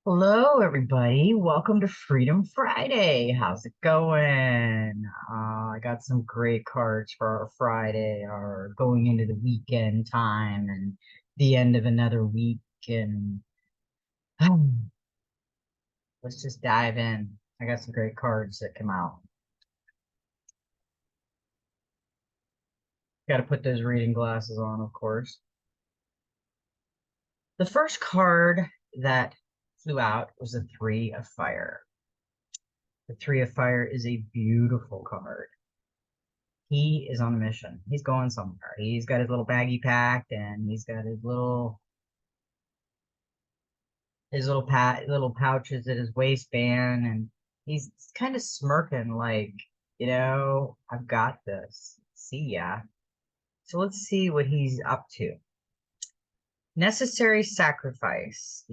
Hello, everybody. Welcome to Freedom Friday. How's it going? I got some great cards for our Friday, our going into the weekend time and the end of another week. And let's just dive in. I got some great cards that come out. Got to put those reading glasses on, of course. The first card that flew out was the Three of Fire. The Three of Fire is a beautiful card. He is on a mission. He's going somewhere. He's got his little baggie packed and he's got his little pouches at his waistband and he's kind of smirking like, I've got this. See ya. So let's see what he's up to. Necessary sacrifice.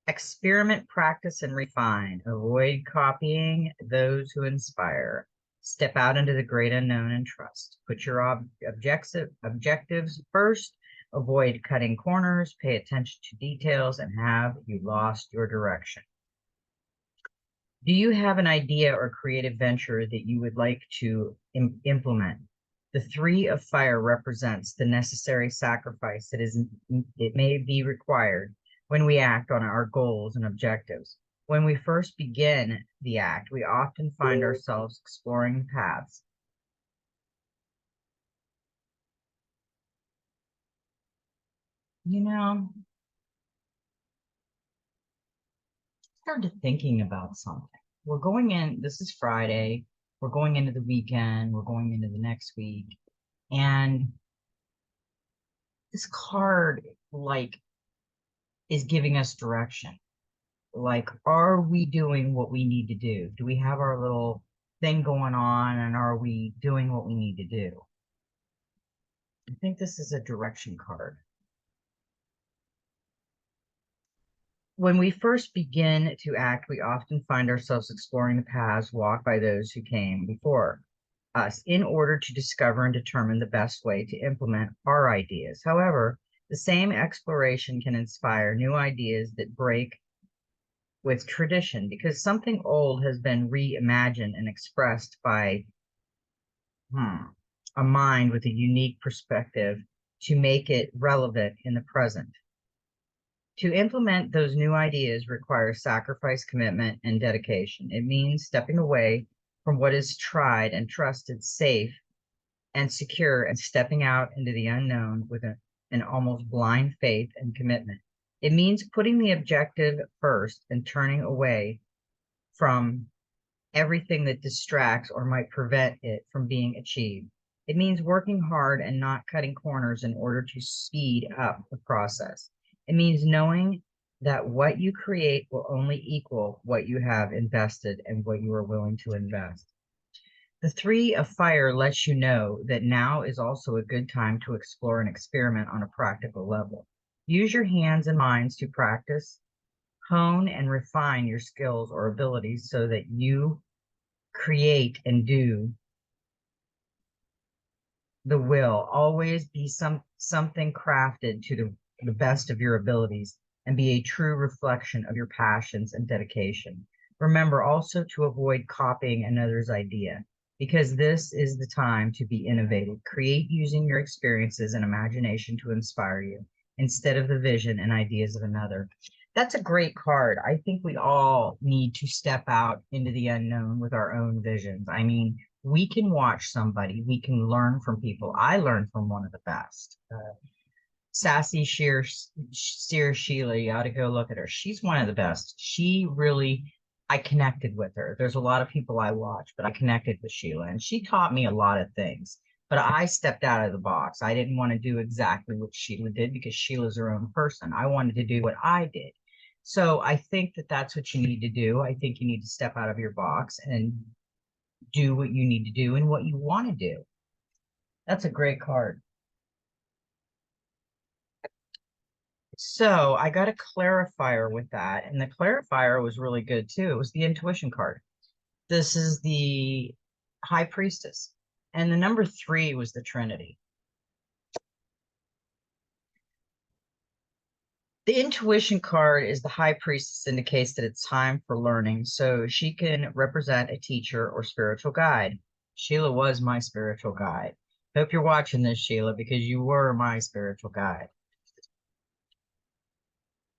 Experiment, practice, and refine. Avoid copying those who inspire. Step out into the great unknown and trust. Put your objectives first. Avoid cutting corners. Pay attention to details. And have you lost your direction? Do you have an idea or creative venture that you would like to implement? The Three of Fire represents the necessary sacrifice it may be required when we act on our goals and objectives. When we first begin the act, we often find ourselves exploring paths. You know, started thinking about something. We're going in, this is Friday, we're going into the weekend, we're going into the next week, and this card, like, is giving us direction. Like, are we doing what we need to do? Do we have our little thing going on and are we doing what we need to do? I think this is a direction card. When we first begin to act, we often find ourselves exploring the paths walked by those who came before us in order to discover and determine the best way to implement our ideas. However, the same exploration can inspire new ideas that break with tradition because something old has been reimagined and expressed by a mind with a unique perspective to make it relevant in the present. To implement those new ideas requires sacrifice, commitment, and dedication. It means stepping away from what is tried and trusted, safe and secure, and stepping out into the unknown with an almost blind faith and commitment. It means putting the objective first and turning away from everything that distracts or might prevent it from being achieved. It means working hard and not cutting corners in order to speed up the process. It means knowing that what you create will only equal what you have invested and what you are willing to invest. The Three of Fire lets you know that now is also a good time to explore and experiment on a practical level. Use your hands and minds to practice, hone, and refine your skills or abilities so that you create and do the will. Always be something crafted to the best of your abilities and be a true reflection of your passions and dedication. Remember also to avoid copying another's idea because this is the time to be innovative. Create using your experiences and imagination to inspire you instead of the vision and ideas of another. That's a great card. I think we all need to step out into the unknown with our own visions. I mean, we can watch somebody, we can learn from people. I learned from one of the best. Sassy Sheer Sheila, you ought to go look at her. She's one of the best. She really, I connected with her. There's a lot of people I watch, but I connected with Sheila, and she taught me a lot of things. But I stepped out of the box. I didn't want to do exactly what Sheila did because Sheila's her own person. I wanted to do what I did. So I think that that's what you need to do. I think you need to step out of your box and do what you need to do and what you want to do. That's a great card. So I got a clarifier with that, and the clarifier was really good too. It was the intuition card. This is the High Priestess, and the number three was the Trinity. The intuition card is the high priestess, indicates that it's time for learning. So she can represent a teacher or spiritual guide. Sheila was my spiritual guide. Hope you're watching this, Sheila, because you were my spiritual guide.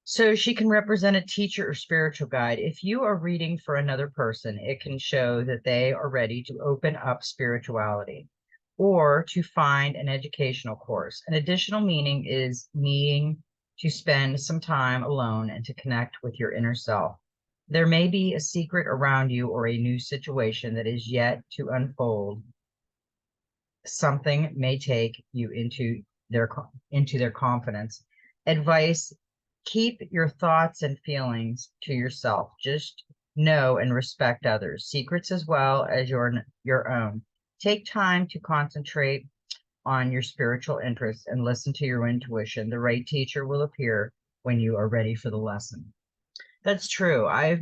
So she can represent a teacher or spiritual guide. If you are reading for another person, it can show that they are ready to open up spirituality or to find an educational course. An additional meaning is needing to spend some time alone and to connect with your inner self. There may be a secret around you or a new situation that is yet to unfold. Something may take you into their confidence. Advice: keep your thoughts and feelings to yourself. Just know and respect others, secrets as well as your own. Take time to concentrate on your spiritual interests and listen to your intuition. The right teacher will appear when you are ready for the lesson. That's true. I've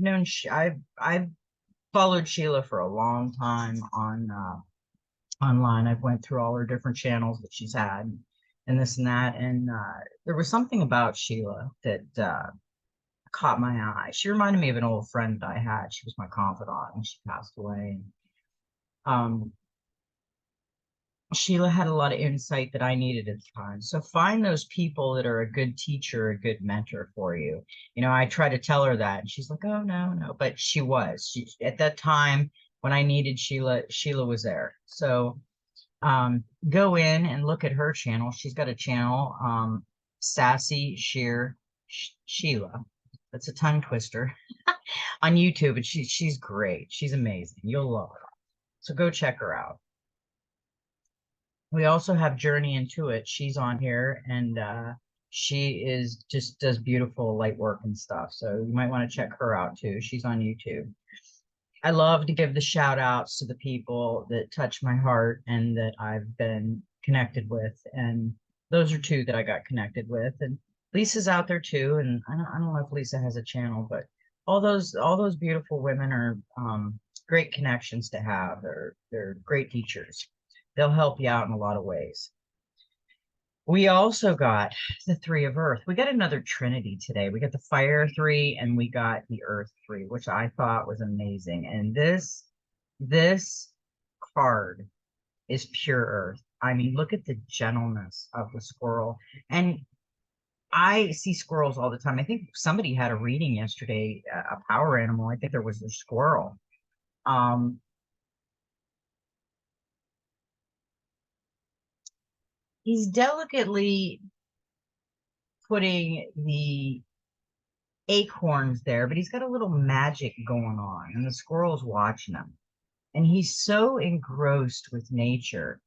followed Sheila for a long time on online. I've went through all her different channels that she's had and this and that. And there was something about Sheila that caught my eye. She reminded me of an old friend that I had. She was my confidant and she passed away. Um, Sheila had a lot of insight that I needed at the time. So find those people that are a good teacher, a good mentor for you. You know, I try to tell her that, and she's like, "Oh no, no," but she was. She at that time when I needed Sheila, Sheila was there. So go in and look at her channel. She's got a channel, Sassy Sheer Sheila. That's a tongue twister on YouTube, and she's great. She's amazing. You'll love her. So go check her out. We also have Journey Into It. She's on here, and she is just does beautiful light work and stuff. So you might want to check her out too. She's on YouTube. I love to give the shout outs to the people that touch my heart and that I've been connected with. And those are two that I got connected with. And Lisa's out there too. And I don't know if Lisa has a channel, but all those beautiful women are great connections to have. They're great teachers. They'll help you out in a lot of ways. We also got the Three of Earth. We got another Trinity today. We got the Fire Three and we got the Earth Three, which I thought was amazing. And this card is pure Earth. I mean, look at the gentleness of the squirrel. And I see squirrels all the time. I think somebody had a reading yesterday, a power animal. I think there was a squirrel. Um, he's delicately putting the acorns there, but he's got a little magic going on, and the squirrel's watching him. And he's so engrossed with nature.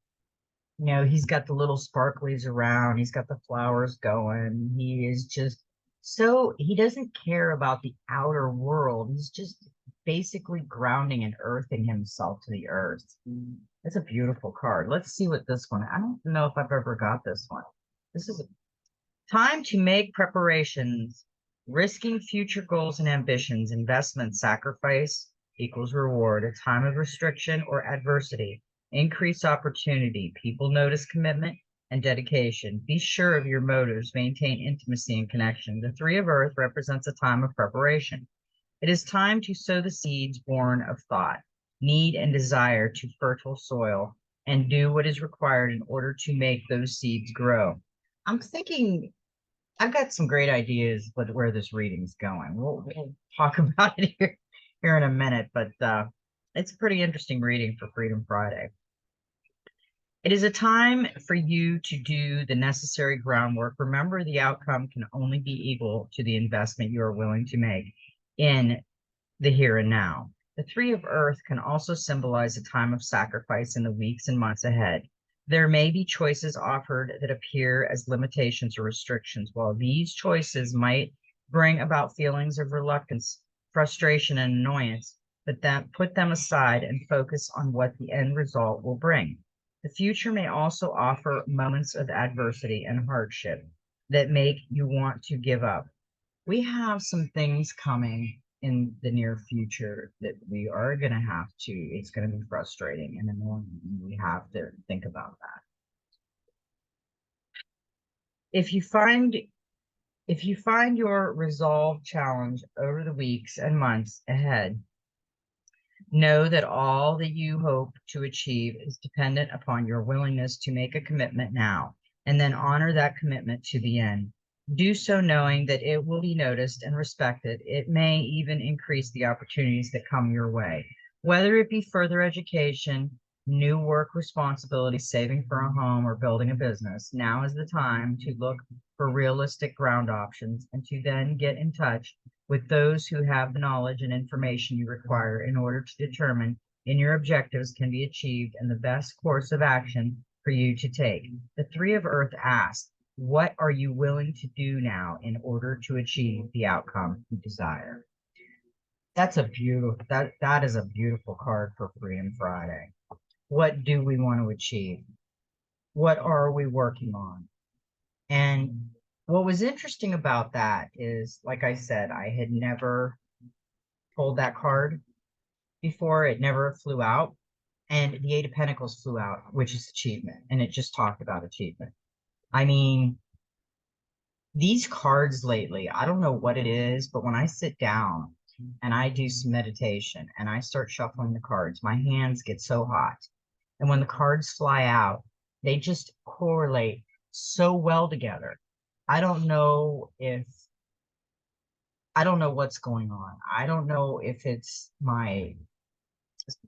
You know, he's got the little sparklies around, he's got the flowers going. He is just so, he doesn't care about the outer world. He's just basically grounding and earthing himself to the earth. It's a beautiful card. Let's see what this one, I don't know if I've ever got this one. This is a time to make preparations, risking future goals and ambitions, investment, sacrifice equals reward, a time of restriction or adversity, increase opportunity, people notice commitment and dedication. Be sure of your motives, maintain intimacy and connection. The Three of Earth represents a time of preparation. It is time to sow the seeds born of thought, need, and desire to fertile soil, and do what is required in order to make those seeds grow. I'm thinking I've got some great ideas but where this reading's going. We'll talk about it here in a minute, but it's a pretty interesting reading for Freedom Friday. It is a time for you to do the necessary groundwork. Remember, the outcome can only be equal to the investment you are willing to make in the here and now. The Three of Earth can also symbolize a time of sacrifice in the weeks and months ahead. There may be choices offered that appear as limitations or restrictions. While these choices might bring about feelings of reluctance, frustration, and annoyance, but then put them aside and focus on what the end result will bring. The future may also offer moments of adversity and hardship that make you want to give up. We have some things coming in the near future that we are going to have to, it's going to be frustrating and annoying. We have to think about that. If you find If you find your resolve challenge over the weeks and months ahead, know that all that you hope to achieve is dependent upon your willingness to make a commitment now and then honor that commitment to the end. Do so knowing that it will be noticed and respected. It may even increase the opportunities that come your way, whether it be further education, new work responsibilities, saving for a home, or building a business. Now is the time to look for realistic ground options and to then get in touch with those who have the knowledge and information you require in order to determine in your objectives can be achieved and the best course of action for you to take. The Three of Earth asks, what are you willing to do now in order to achieve the outcome you desire? That's a beautiful that is a beautiful card for Freedom Friday. What do we want to achieve? What are we working on? And what was interesting about that is, like I said, I had never pulled that card before. It never flew out. And the Eight of Pentacles flew out, which is achievement. And it just talked about achievement. I mean, these cards lately, I don't know what it is, but when I sit down and I do some meditation and I start shuffling the cards, my hands get so hot. And when the cards fly out, they just correlate so well together. I don't know if I don't know what's going on. I don't know if it's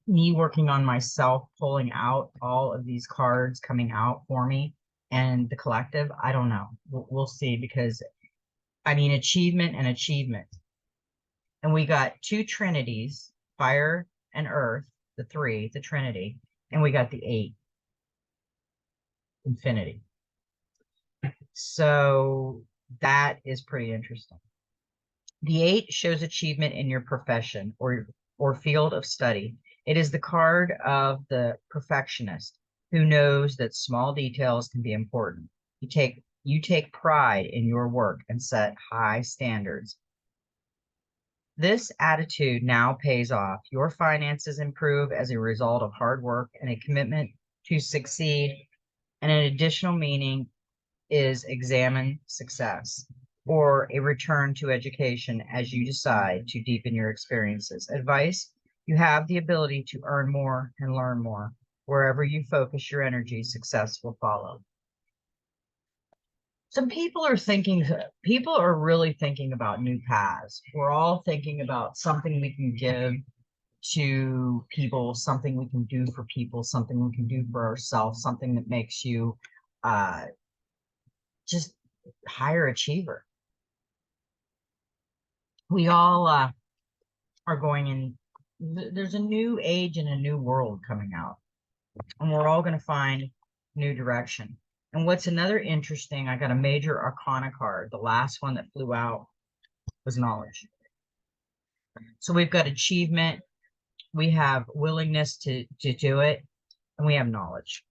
me working on myself, pulling out all of these cards coming out for me and the collective. I don't know. We'll see, because I mean, achievement and achievement. And we got two trinities, fire and earth, the three, the trinity, and we got the eight, infinity. So that is pretty interesting. The eight shows achievement in your profession or field of study. It is the card of the perfectionist who knows that small details can be important. You take pride in your work and set high standards. This attitude now pays off. Your finances improve as a result of hard work and a commitment to succeed. And an additional meaning is examine success or a return to education as you decide to deepen your experiences. Advice: you have the ability to earn more and learn more. Wherever you focus your energy, success will follow. Some people are really thinking about new paths. We're all thinking about something we can give to people, something we can do for people, something we can do for ourselves, something that makes you uh, just higher achiever. We all are going in, there's a new age and a new world coming out, and we're all going to find new direction. And what's another interesting, I got a major arcana card. The last one that flew out was knowledge. So we've got achievement, we have willingness to do it, and we have knowledge.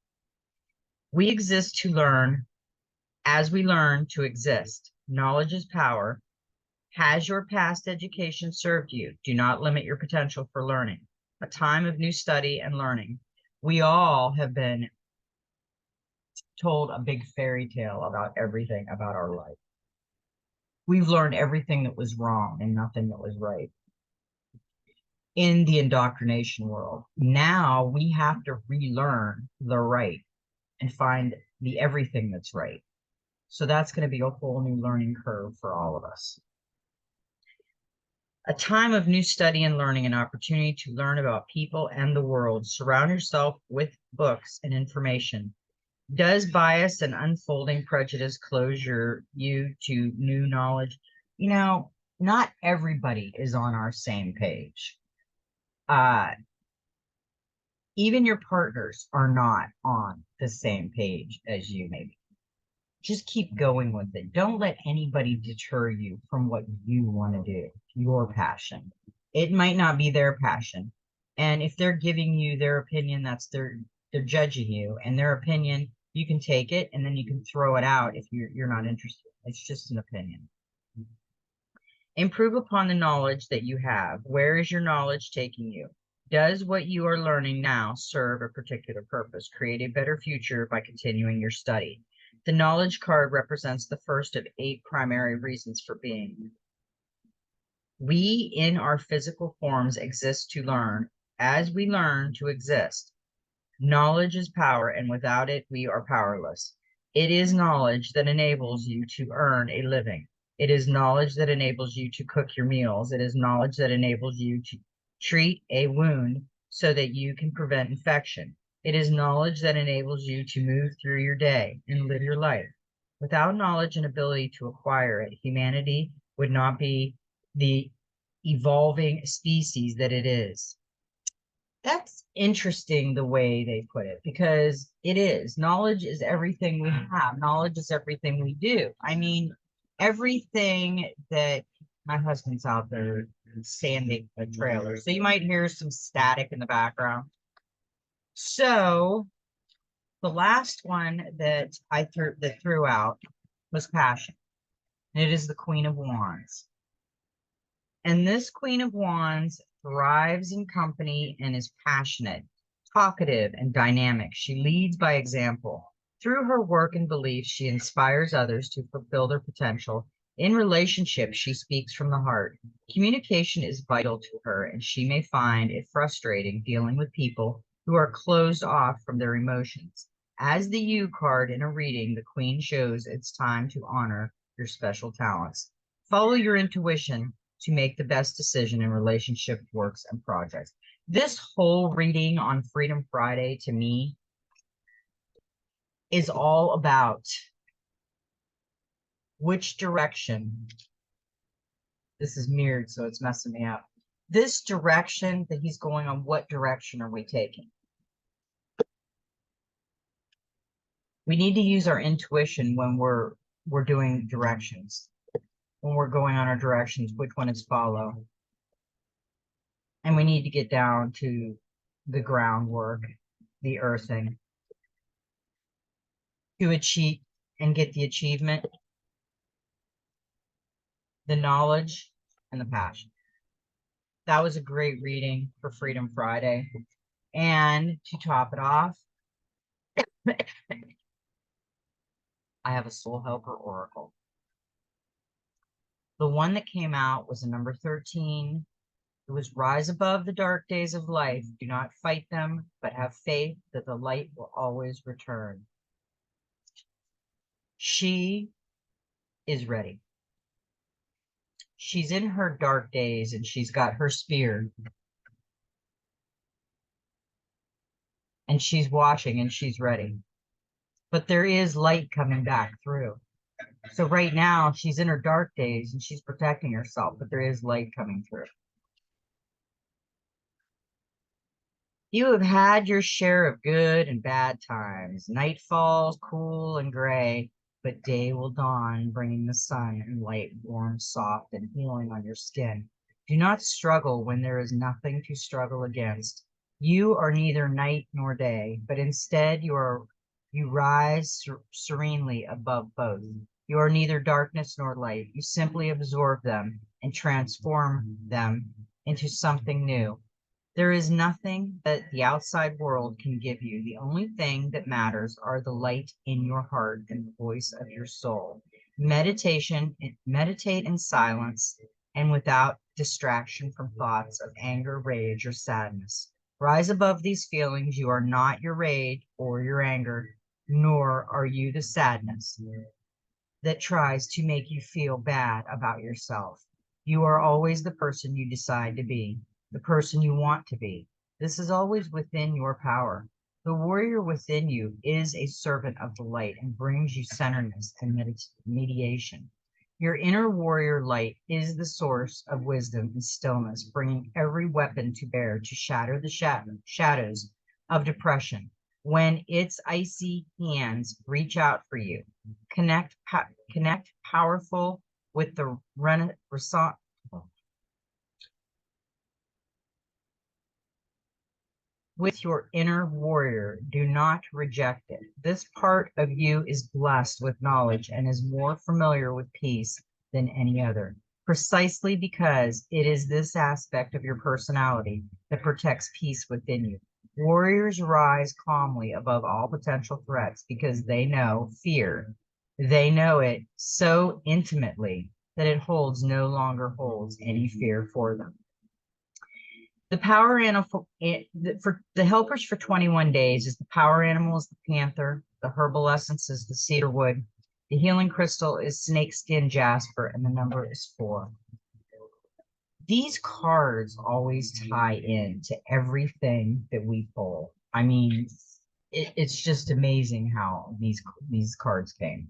We exist to learn. As we learn to exist, knowledge is power. Has your past education served you? Do not limit your potential for learning. A time of new study and learning. We all have been told a big fairy tale about everything about our life. We've learned everything that was wrong and nothing that was right in the indoctrination world. Now we have to relearn the right and find the everything that's right. So that's going to be a whole new learning curve for all of us. A time of new study and learning, an opportunity to learn about people and the world. Surround yourself with books and information. Does bias and unfolding prejudice close you to new knowledge? You know, not everybody is on our same page. Even your partners are not on the same page as you, maybe. Just keep going with it. Don't let anybody deter you from what you want to do, your passion. It might not be their passion. And if they're giving you their opinion, they're judging you, and their opinion, you can take it and then you can throw it out if you're not interested. It's just an opinion. Improve upon the knowledge that you have. Where is your knowledge taking you? Does what you are learning now serve a particular purpose? Create a better future by continuing your study. The knowledge card represents the first of 8 primary reasons for being. We in our physical forms exist to learn. As we learn to exist, knowledge is power, and without it, we are powerless. It is knowledge that enables you to earn a living. It is knowledge that enables you to cook your meals. It is knowledge that enables you to treat a wound so that you can prevent infection. It is knowledge that enables you to move through your day and live your life. Without knowledge and ability to acquire it, humanity would not be the evolving species that it is. That's interesting the way they put it, because it is. Knowledge is everything we have. Knowledge is everything we do. I mean, everything that my husband's out there sanding a trailer. So you might hear some static in the background. So the last one that I threw out was passion. And it is the Queen of Wands. And this Queen of Wands thrives in company and is passionate, talkative, and dynamic. She leads by example. Through her work and beliefs, she inspires others to fulfill their potential. In relationships, she speaks from the heart. Communication is vital to her, and she may find it frustrating dealing with people who are closed off from their emotions. As the U card in a reading, the Queen shows it's time to honor your special talents. Follow your intuition to make the best decision in relationship, works, and projects. This whole reading on Freedom Friday to me is all about which direction. This is mirrored, so it's messing me up. This direction that he's going on, what direction are we taking? We need to use our intuition when we're doing directions. When we're going on our directions, which one is follow? And we need to get down to the groundwork, the earthing, to achieve and get the achievement, the knowledge, and the passion. That was a great reading for Freedom Friday. And to top it off, I have a Soul Helper Oracle. The one that came out was a number 13. It was rise above the dark days of life. Do not fight them, but have faith that the light will always return. She is ready. She's in her dark days and she's got her spear. And she's watching and she's ready. But there is light coming back through. So right now she's in her dark days and she's protecting herself, but there is light coming through. You have had your share of good and bad times. Night falls cool and gray, but day will dawn, bringing the sun and light, warm, soft, and healing on your skin. Do not struggle when there is nothing to struggle against. You are neither night nor day, but instead you rise serenely above both. You are neither darkness nor light. You simply absorb them and transform them into something new. There is nothing that the outside world can give you. The only thing that matters are the light in your heart and the voice of your soul. Meditate in silence and without distraction from thoughts of anger, rage, or sadness. Rise above these feelings. You are not your rage or your anger, nor are you the sadness that tries to make you feel bad about yourself. You are always the person you decide to be, the person you want to be. This is always within your power. The warrior within you is a servant of the light and brings you centeredness and mediation. Your inner warrior light is the source of wisdom and stillness, bringing every weapon to bear to shatter the shadows of depression. When its icy hands reach out for you, connect powerful with the with your inner warrior. Do not reject it. This part of you is blessed with knowledge and is more familiar with peace than any other, precisely because it is this aspect of your personality that protects peace within you. Warriors rise calmly above all potential threats because they know fear. They know it so intimately that it holds no longer holds any fear for them. The power animal for the helpers for 21 days is the power animal is the panther, the herbal essence is the cedar wood, the healing crystal is snakeskin jasper, and the number is 4. These cards always tie in to everything that we pull. I mean, it's just amazing how these cards came.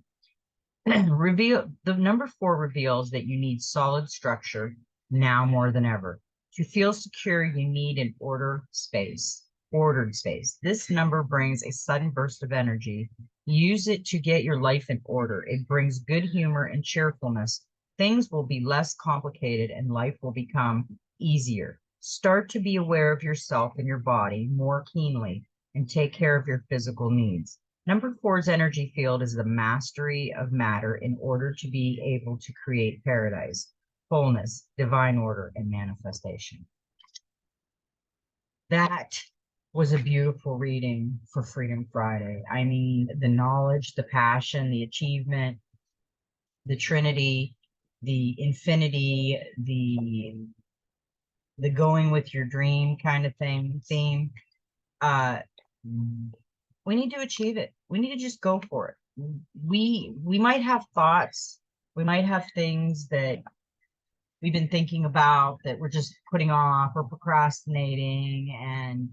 Reveal the number 4 reveals that you need solid structure now more than ever. To feel secure, you need an ordered space. This number brings a sudden burst of energy. Use it to get your life in order. It brings good humor and cheerfulness. Things will be less complicated and life will become easier. Start to be aware of yourself and your body more keenly and take care of your physical needs. Number 4's energy field is the mastery of matter in order to be able to create paradise, wholeness, divine order, and manifestation. That was a beautiful reading for Freedom Friday. I mean, the knowledge, the passion, the achievement, the Trinity, the infinity, the going with your dream kind of theme. Uh, we need to achieve it. We need to just go for it. We might have thoughts, we might have things that we've been thinking about that we're just putting off or procrastinating, and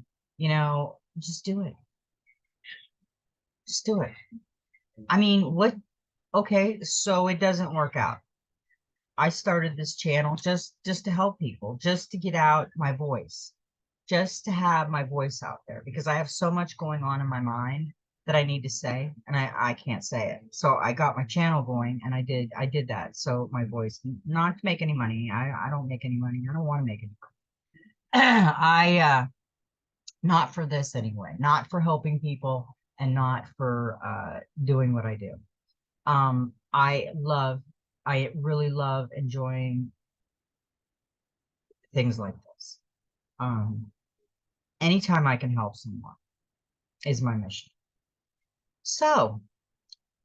just do it. Just do it. I mean, what? Okay, so it doesn't work out. I started this channel just to help people, just to get out my voice, just to have my voice out there because I have so much going on in my mind that I need to say and I can't say it. So I got my channel going and I did that. So my voice, not to make any money. I don't make any money. I don't want to make any money. Not for this anyway, not for helping people and not for doing what I do. Um I love I really love enjoying things like this. Um Anytime I can help someone is my mission. So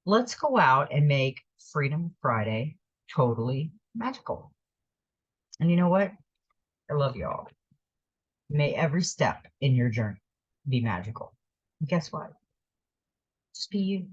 let's go out and make Freedom Friday totally magical. And you know what? I love you all. May every step in your journey be magical. And guess what? Just be you.